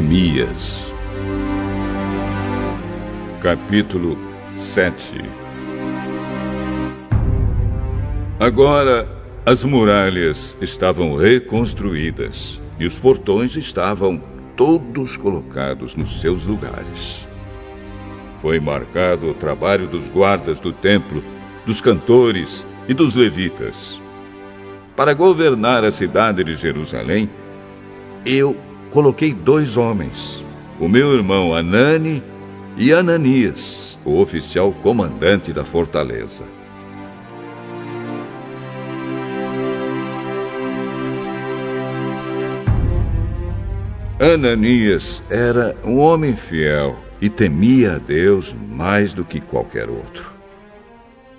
Neemias. Capítulo 7. Agora as muralhas estavam reconstruídas e os portões estavam todos colocados nos seus lugares. Foi marcado o trabalho dos guardas do templo, dos cantores e dos levitas. Para governar a cidade de Jerusalém, eu coloquei 2 homens, o meu irmão Hanani e Ananias, o oficial comandante da fortaleza. Ananias era um homem fiel e temia a Deus mais do que qualquer outro.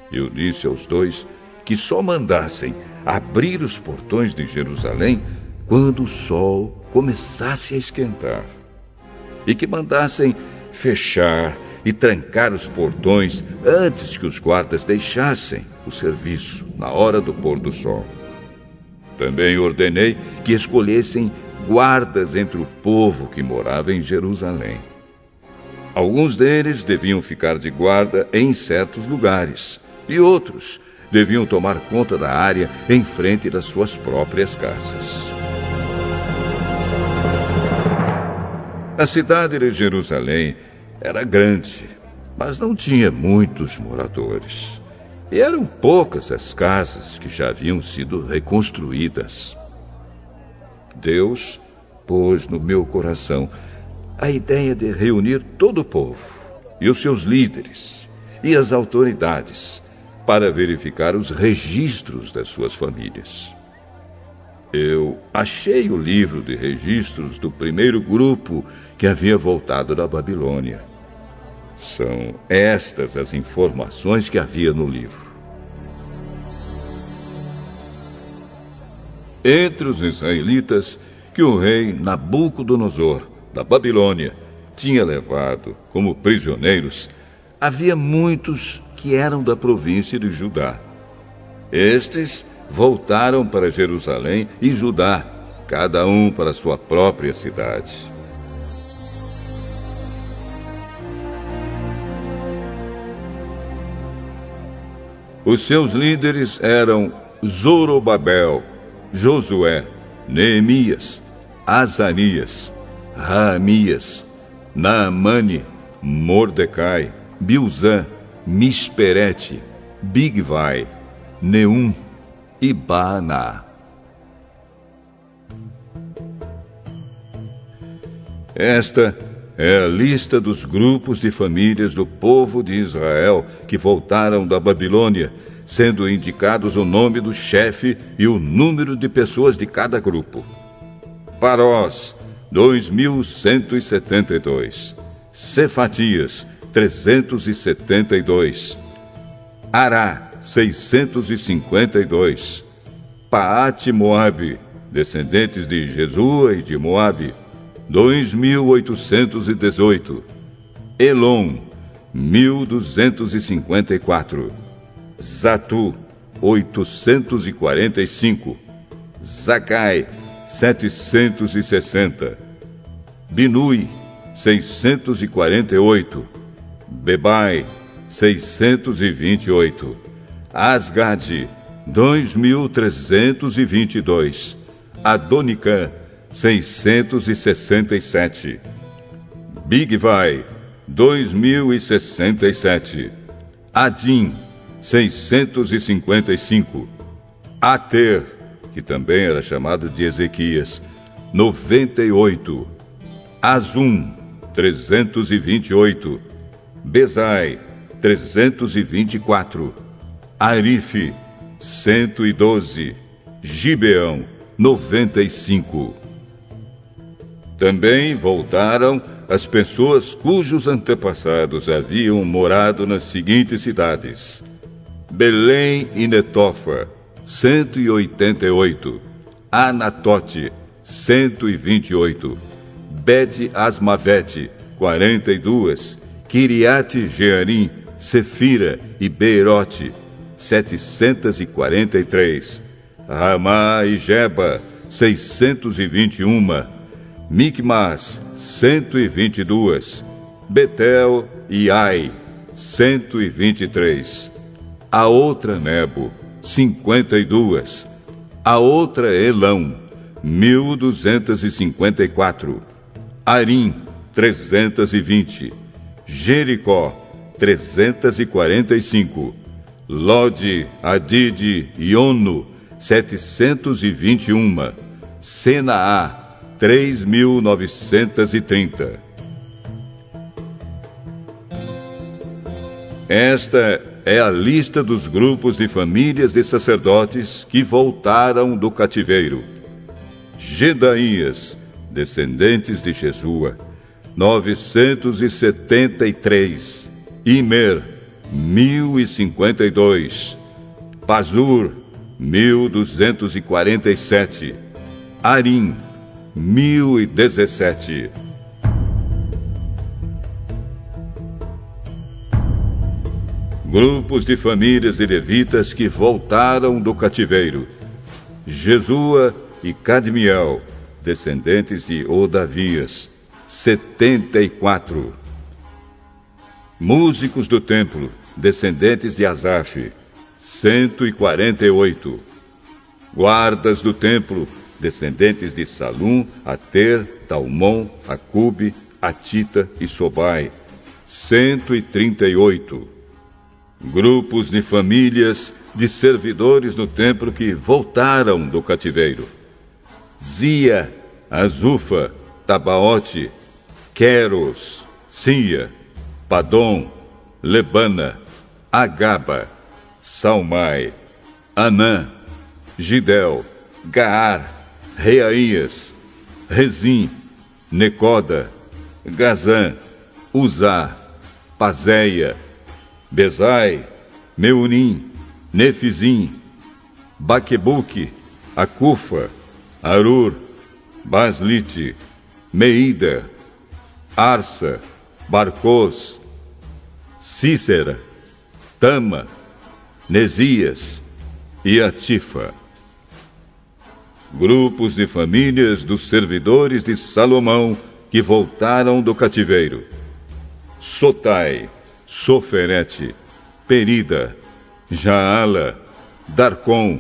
Eu disse aos 2 que só mandassem abrir os portões de Jerusalém quando o sol começasse a esquentar, e que mandassem fechar e trancar os portões antes que os guardas deixassem o serviço na hora do pôr do sol. Também ordenei que escolhessem guardas entre o povo que morava em Jerusalém. Alguns deles deviam ficar de guarda em certos lugares, e outros deviam tomar conta da área em frente das suas próprias casas. A cidade de Jerusalém era grande, mas não tinha muitos moradores. E eram poucas as casas que já haviam sido reconstruídas. Deus pôs no meu coração a ideia de reunir todo o povo, e os seus líderes, e as autoridades, para verificar os registros das suas famílias. Eu achei o livro de registros do primeiro grupo que havia voltado da Babilônia. São estas as informações que havia no livro. Entre os israelitas que o rei Nabucodonosor, da Babilônia, tinha levado como prisioneiros, havia muitos que eram da província de Judá. Estes voltaram para Jerusalém e Judá, cada um para sua própria cidade. Os seus líderes eram Zorobabel, Josué, Neemias, Azarias, Raamias, Naamane, Mordecai, Bilzã, Misperete, Bigvai, Neum e Baaná. Esta é a lista dos grupos de famílias do povo de Israel que voltaram da Babilônia, sendo indicados o nome do chefe e o número de pessoas de cada grupo. Parós, 2.172. Cefatias, 372. Ará, 652. Paate Moabe, descendentes de Jesua e de Moabe, 2.818. Elon, 1.254. Zatu, 845. Zacai, 760. Binui, 648. Bebai, 628. Asgade, 2.322. Adonicã, 667. Bigvai, 2.067. Adim, 655. Ater, que também era chamado de Ezequias, 98. Azum, 328. Bezai, 324. Arife, 112. Gibeão, 95. Também voltaram as pessoas cujos antepassados haviam morado nas seguintes cidades: Belém e Netofa, 188. Anatote, 128. Bet-Asmavete, 42. Kiriate-Jearim, Sefira e Beirote, 743. Ramá e Geba, 621. Micmas, 122, Betel e Ai, 123, a outra Nebo, 52, a outra Elão, 1254, Arim, 320, Jericó, 345, Lode, Adide e Ono, 721, Senaá, 3.930. Esta é a lista dos grupos de famílias de sacerdotes que voltaram do cativeiro. Gedaías, descendentes de Jesua, 973. Imer, 1052. Pazur, 1247. Arim, 1017. Grupos de famílias de levitas que voltaram do cativeiro. Jesua e Cadmiel, descendentes de Odavias, 74. Músicos do templo, descendentes de Asaf, 148. Guardas do templo, descendentes de Salum, Ater, Talmon, Acube, Atita e Sobai, 138. Grupos de famílias de servidores no templo que voltaram do cativeiro. Zia, Azufa, Tabaote, Queros, Sia, Padom, Lebana, Agaba, Salmai, Anã, Gidel, Gaar, Reaías, Rezim, Necoda, Gazã, Uzá, Pazéia, Bezai, Meunim, Nefizim, Baquebuque, Acufa, Arur, Baslite, Meida, Arsa, Barcos, Cícera, Tama, Nesias e Atifa. Grupos de famílias dos servidores de Salomão que voltaram do cativeiro. Sotai, Soferete, Perida, Jaala, Darcom,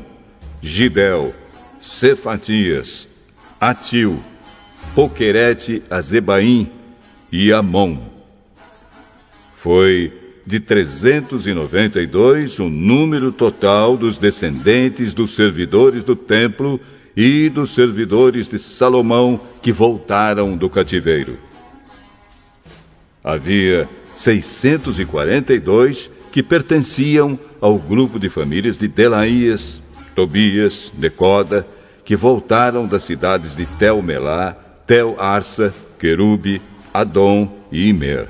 Gidel, Cefatias, Atil, Poquerete, Azebaim e Amon. Foi de 392 o número total dos descendentes dos servidores do templo e dos servidores de Salomão que voltaram do cativeiro. Havia 642 que pertenciam ao grupo de famílias de Delaías, Tobias, Necoda, que voltaram das cidades de Tel-Melá, Tel-Arsa, Querube, Adom e Imer.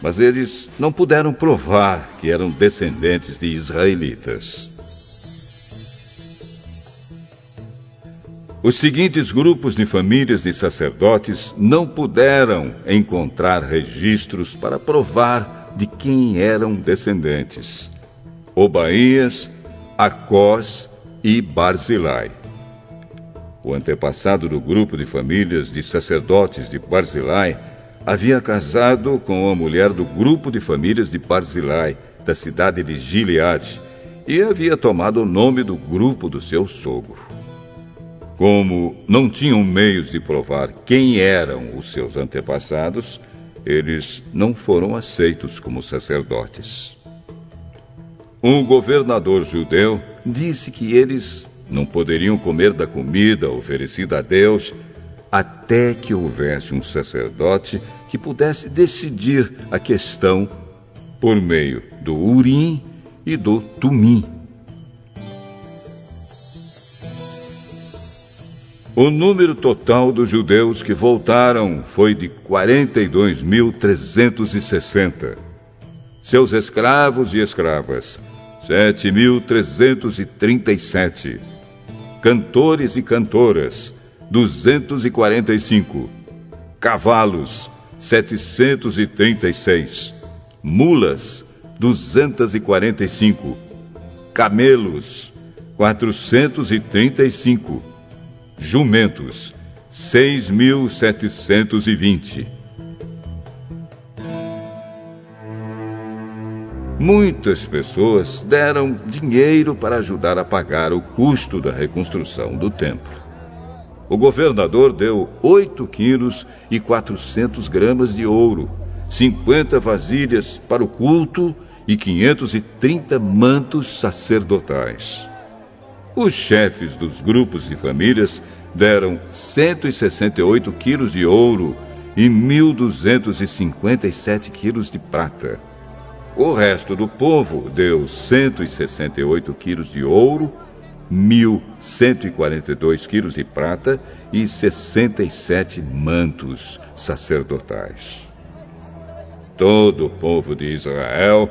Mas eles não puderam provar que eram descendentes de israelitas. Os seguintes grupos de famílias de sacerdotes não puderam encontrar registros para provar de quem eram descendentes: Obaías, Acós e Barzilai. O antepassado do grupo de famílias de sacerdotes de Barzilai havia casado com a mulher do grupo de famílias de Barzilai, da cidade de Gileade, e havia tomado o nome do grupo do seu sogro. Como não tinham meios de provar quem eram os seus antepassados, eles não foram aceitos como sacerdotes. Um governador judeu disse que eles não poderiam comer da comida oferecida a Deus até que houvesse um sacerdote que pudesse decidir a questão por meio do Urim e do Tumim. O número total dos judeus que voltaram foi de 42.360. Seus escravos e escravas, 7.337. Cantores e cantoras, 245. Cavalos, 736. Mulas, 245. Camelos, 435. Jumentos, 6.720. Muitas pessoas deram dinheiro para ajudar a pagar o custo da reconstrução do templo. O governador deu 8 quilos e 400 gramas de ouro, 50 vasilhas para o culto e 530 mantos sacerdotais. Os chefes dos grupos de famílias deram 168 quilos de ouro e 1.257 quilos de prata. O resto do povo deu 168 quilos de ouro, 1.142 quilos de prata e 67 mantos sacerdotais. Todo o povo de Israel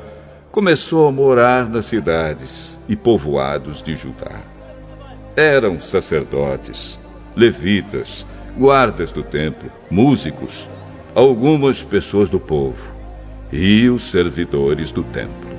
começou a morar nas cidades e povoados de Judá. Eram sacerdotes, levitas, guardas do templo, músicos, algumas pessoas do povo e os servidores do templo.